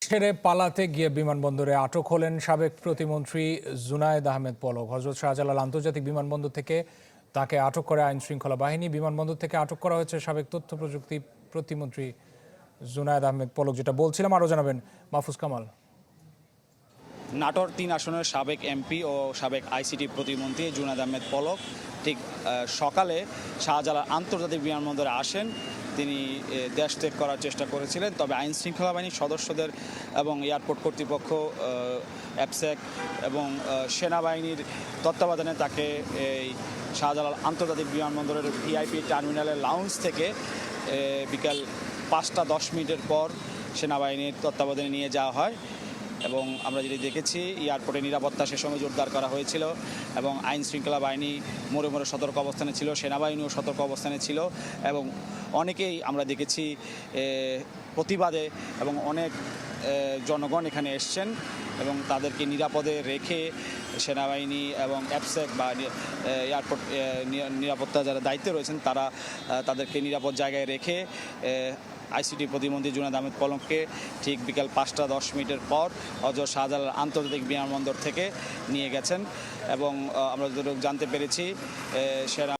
ছেড়ে পালাতে গিয়ে বিমানবন্দরে আটক হলেন সাবেক প্রতিমন্ত্রী জুনায়েদ আহমেদ পলক। হযরত শাহজালাল আন্তর্জাতিক বিমানবন্দর থেকে তাকে আটক করে আইন শৃঙ্খলা বাহিনী। বিমানবন্দর থেকে আটক করা হয়েছে সাবেক তথ্য প্রযুক্তি প্রতিমন্ত্রী জুনায়েদ আহমেদ পলক। যেটা বলছিলাম, আরও জানাবেন মাহফুজ কামাল। নাটোর ৩ আসনের সাবেক এমপি ও সাবেক আইসিটি প্রতিমন্ত্রী জুনায়েদ আহমেদ পলক ঠিক সকালে শাহজালাল আন্তর্জাতিক বিমানবন্দরে আসেন। তিনি দেশ ত্যাগ করার চেষ্টা করেছিলেন, তবে আইন শৃঙ্খলা বাহিনীর সদস্যদের এবং এয়ারপোর্ট কর্তৃপক্ষ, অ্যাপসেক এবং সেনাবাহিনীর তত্ত্বাবধানে তাকে এই শাহজালাল আন্তর্জাতিক বিমানবন্দরের ভিআইপি টার্মিনালের লাউঞ্জ থেকে বিকাল ৫টা ১০ মিনিটের পর সেনাবাহিনীর তত্ত্বাবধানে নিয়ে যাওয়া হয়। এবং আমরা যেটি দেখেছি, এয়ারপোর্টে নিরাপত্তা সে সময় জোরদার করা হয়েছিল এবং আইন শৃঙ্খলা বাহিনী মোড়ে মোড়ে সতর্ক অবস্থানে ছিল, সেনাবাহিনীও সতর্ক অবস্থানে ছিল এবং অনেকেই আমরা দেখেছি প্রতিবাদে এবং অনেক জনগণ এখানে এসছেন এবং তাদেরকে নিরাপদে রেখে সেনাবাহিনী এবং অ্যাপসেক বা এয়ারপোর্ট নিরাপত্তা যারা দায়িত্বে রয়েছেন তারা তাদেরকে নিরাপদ জায়গায় রেখে আইসিটি প্রতিমন্ত্রী জুনায়েদ আহমেদ পলককে ঠিক বিকাল ৫টা ১০ মিনিটের পর হযরত শাহজালাল আন্তর্জাতিক বিমানবন্দর থেকে নিয়ে গেছেন এবং আমরা জানতে পেরেছি সেনা